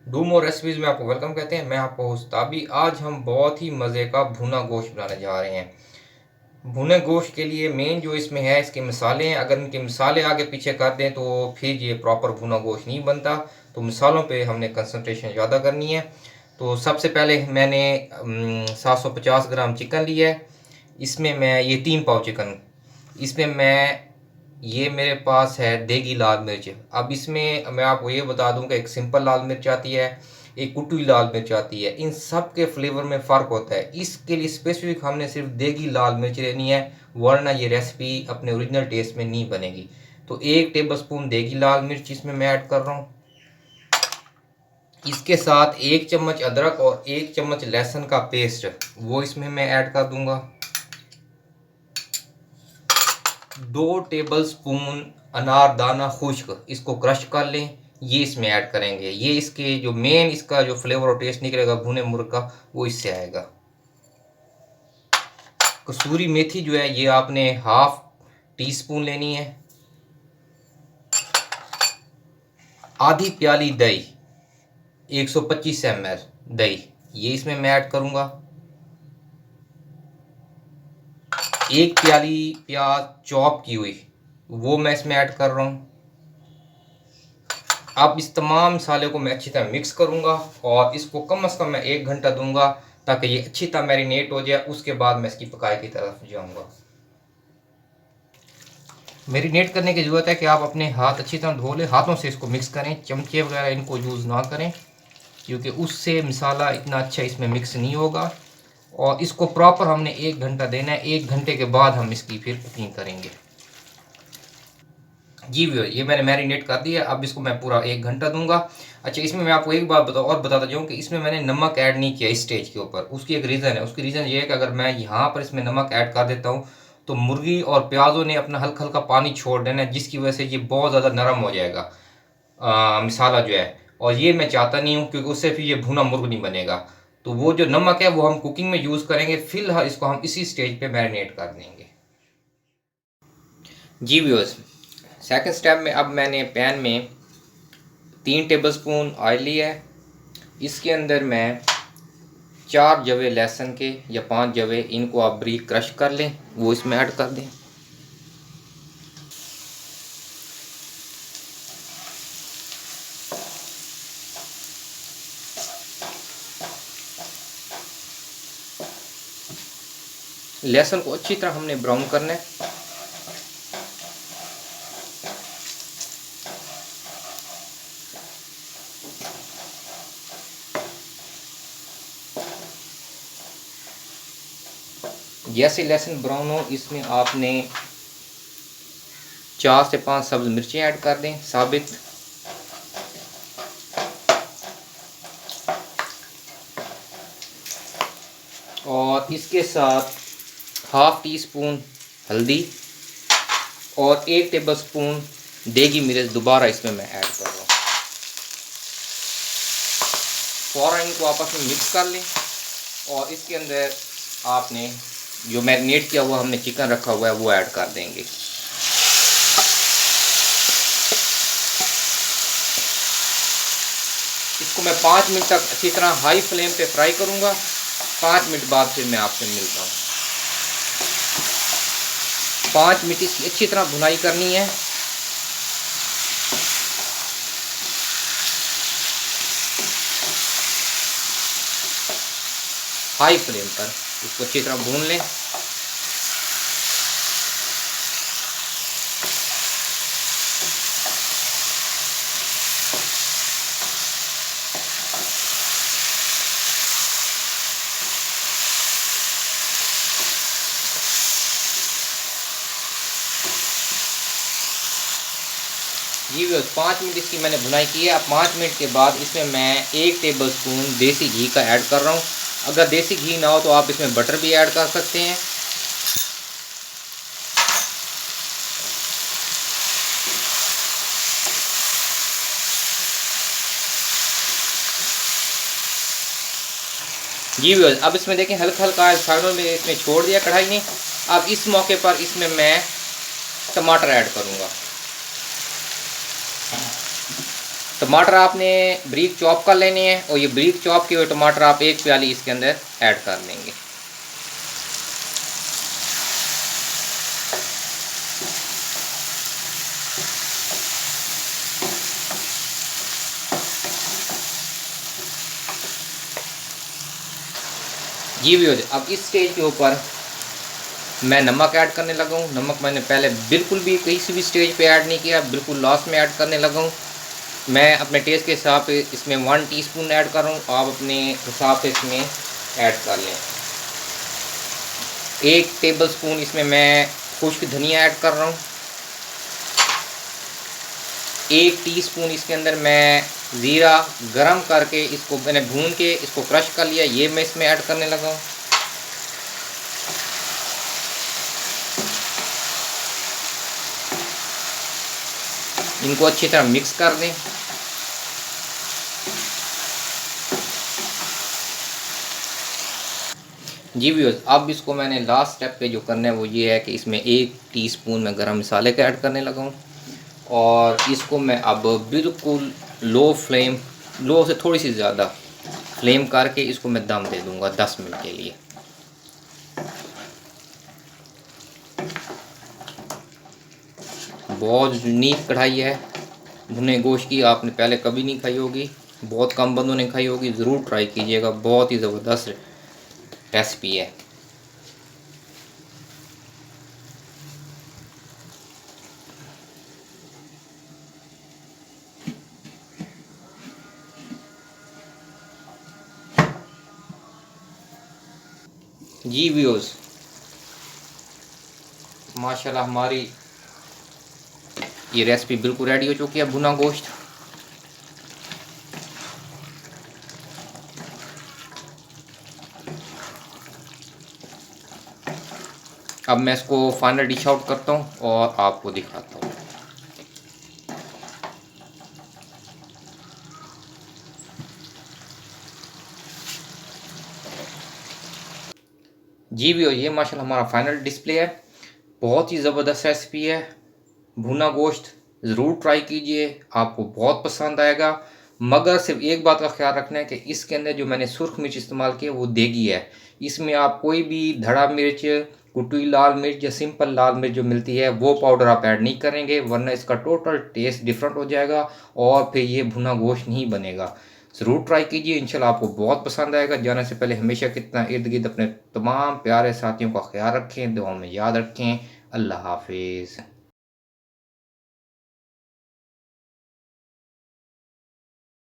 Do more recipes में आपको welcome कहते हैं। मैं आपको होस्ट ताबी। आज हम बहुत ही मज़े का भुना गोश्त बनाने जा रहे हैं। भुने गोश्त के लिए मेन जो इसमें है इसके मसाले हैं। अगर इनके मसाले आगे पीछे कर दें तो फिर ये प्रॉपर भुना गोश्त नहीं बनता। तो मसालों पे हमने कंसंट्रेशन ज़्यादा करनी है। तो सबसे पहले मैंने 750 ग्राम चिकन लिया है। इसमें मैं ये 3 पाव चिकन, इसमें मैं ये मेरे पास है देगी लाल मिर्च। अब इसमें मैं आपको ये बता दूं कि एक सिंपल लाल मिर्च आती है, एक कुटी हुई लाल मिर्च आती है। इन सब के फ्लेवर में फ़र्क होता है। इसके लिए स्पेसिफिक हमने सिर्फ देगी लाल मिर्च लेनी है, वरना ये रेसिपी अपने ओरिजिनल टेस्ट में नहीं बनेगी। तो 1 टेबल स्पून देगी लाल मिर्च इसमें मैं ऐड कर रहा हूँ। इसके साथ 1 चम्मच अदरक और 1 चम्मच लहसुन का पेस्ट वो इसमें मैं ऐड कर दूंगा। 2 टेबल स्पून अनारदाना खुश्क, इसको क्रश कर लें, ये इसमें ऐड करेंगे। ये इसके जो मेन इसका जो फ्लेवर और टेस्ट निकलेगा भुने मुर्ग का, वो इससे आएगा। कसूरी मेथी जो है ये आपने हाफ टी स्पून लेनी है। आधी प्याली दही, 125 ml दही, ये इसमें मैं ऐड करूँगा। 1 प्याली प्याज चॉप की हुई, वो मैं इसमें ऐड कर रहा हूँ। अब इस तमाम मसाले को मैं अच्छी तरह मिक्स करूंगा और इसको कम से कम मैं 1 घंटा दूंगा ताकि ये अच्छी तरह मैरिनेट हो जाए। उसके बाद मैं इसकी पकाई की तरफ जाऊंगा। मैरिनेट करने की ज़रूरत है कि आप अपने हाथ अच्छी तरह धो लें, हाथों से इसको मिक्स करें, चमचे वगैरह इनको यूज़ ना करें क्योंकि उससे मसाला इतना अच्छा इसमें मिक्स नहीं होगा। और इसको प्रॉपर हमने 1 घंटा देना है। 1 घंटे के बाद हम इसकी फिर कुकिंग करेंगे। जी व्यूअर, ये मैंने मैरिनेट कर दिया। अब इसको मैं पूरा 1 घंटा दूंगा। अच्छा, इसमें मैं आपको एक बात बताता जाऊँ कि इसमें मैंने नमक ऐड नहीं किया इस स्टेज के ऊपर। उसकी एक रीज़न है। उसकी रीज़न ये है कि अगर मैं यहाँ पर इसमें नमक ऐड कर देता हूँ तो मुर्गी और प्याज़ों ने अपना हल्का हल्का पानी छोड़ देना है, जिसकी वजह से ये बहुत ज़्यादा नरम हो जाएगा मसाला जो है। और ये मैं चाहता नहीं हूँ क्योंकि उससे फिर ये भुना मुर्ग नहीं बनेगा। तो वो जो नमक है वो हम कुकिंग में यूज़ करेंगे। फिलहाल इसको हम इसी स्टेज पे मैरिनेट कर देंगे। जी व्यूअर्स, सेकंड स्टेप में अब मैंने पैन में 3 टेबलस्पून ऑयल लिया है। इसके अंदर मैं 4 जवे लहसुन के या 5 जवे, इनको आप बारीक क्रश कर लें, वो इसमें ऐड कर दें। लहसुन को अच्छी तरह हमने ब्राउन करना है। जैसे लहसुन ब्राउन हो, इसमें आपने 4 से 5 सब्ज़ मिर्चें ऐड कर दें साबित। और इसके साथ हाफ टी स्पून हल्दी और 1 टेबलस्पून देगी मिर्च दोबारा इसमें मैं ऐड कर रहा हूँ। फ़ौरन इनको आपस में मिक्स कर लें और इसके अंदर आपने जो मैरिनेट किया हुआ हमने चिकन रखा हुआ है वो ऐड कर देंगे। इसको मैं 5 मिनट तक अच्छी तरह हाई फ्लेम पे फ्राई करूँगा। 5 मिनट बाद फिर मैं आपसे मिलता हूँ। 5 मिनट इसकी अच्छी तरह भुनाई करनी है। हाई फ्लेम पर इसको अच्छी तरह भून लें। जी बस 5 मिनट इसकी मैंने भुनाई की है। अब 5 मिनट के बाद इसमें मैं 1 टेबलस्पून देसी घी का ऐड कर रहा हूँ। अगर देसी घी ना हो तो आप इसमें बटर भी ऐड कर सकते हैं। जी व्यूअर्स, अब इसमें देखें हल्का हल्का साइडों में इसमें छोड़ दिया कढ़ाई ने। अब इस मौके पर इसमें मैं टमाटर ऐड करूँगा। टमाटर आपने बारीक चॉप कर लेने हैं और ये बारीक चॉप किए हुए टमाटर आप एक प्याली इसके अंदर ऐड कर लेंगे। जी भी हो जाए। अब इस स्टेज के ऊपर मैं नमक ऐड करने लगा हूँ। नमक मैंने पहले बिल्कुल भी किसी भी स्टेज पे ऐड नहीं किया, बिल्कुल लास्ट में ऐड करने लगा हूँ। मैं अपने टेस्ट के हिसाब से इसमें 1 टीस्पून ऐड कर रहा हूँ, आप अपने हिसाब से इसमें ऐड कर लें। 1 टेबलस्पून इसमें मैं खुश्क धनिया ऐड कर रहा हूँ। 1 टीस्पून इसके अंदर मैं ज़ीरा गरम करके इसको मैंने भून के इसको क्रश कर लिया, ये मैं इसमें ऐड करने लगा हूँ। इनको अच्छी तरह मिक्स कर दें। जी व्यूअर्स, अब इसको मैंने लास्ट स्टेप पे जो करना है वो ये है कि इसमें 1 टीस्पून मैं गरम मसाले का ऐड करने लगा हूँ और इसको मैं अब बिल्कुल लो से थोड़ी सी ज़्यादा फ्लेम करके इसको मैं दम दे दूँगा 10 मिनट के लिए। बहुत यूनिक कढ़ाई है भुने गोश्त की, आपने पहले कभी नहीं खाई होगी, बहुत कम बंदों ने खाई होगी, ज़रूर ट्राई कीजिएगा, बहुत ही ज़बरदस्त रेसिपी है। जी व्यूअर्स, माशाल्लाह हमारी ये रेसिपी बिल्कुल रेडी हो चुकी है भुना गोश्त। अब मैं इसको फाइनल डिश आउट करता हूँ और आपको दिखाता हूँ। जी भैया, ये माशाल्लाह हमारा फाइनल डिस्प्ले है। बहुत ही ज़बरदस्त रेसिपी है भुना गोश्त, ज़रूर ट्राई कीजिए, आपको बहुत पसंद आएगा। मगर सिर्फ एक बात का ख्याल रखना है कि इसके अंदर जो मैंने सुर्ख मिर्च इस्तेमाल की है वो देगी है। इसमें आप कोई भी धड़ा मिर्च, कुटी लाल मिर्च या सिंपल लाल मिर्च जो मिलती है वो पाउडर आप ऐड नहीं करेंगे, वरना इसका टोटल टेस्ट डिफरेंट हो जाएगा और फिर ये भुना गोश्त नहीं बनेगा। ज़रूर ट्राई कीजिए, इंशाल्लाह आपको बहुत पसंद आएगा। जाने से पहले हमेशा कितना इर्द गिर्द अपने तमाम प्यारे साथियों का ख्याल रखें, दुआ में याद रखें। अल्लाह हाफिज़।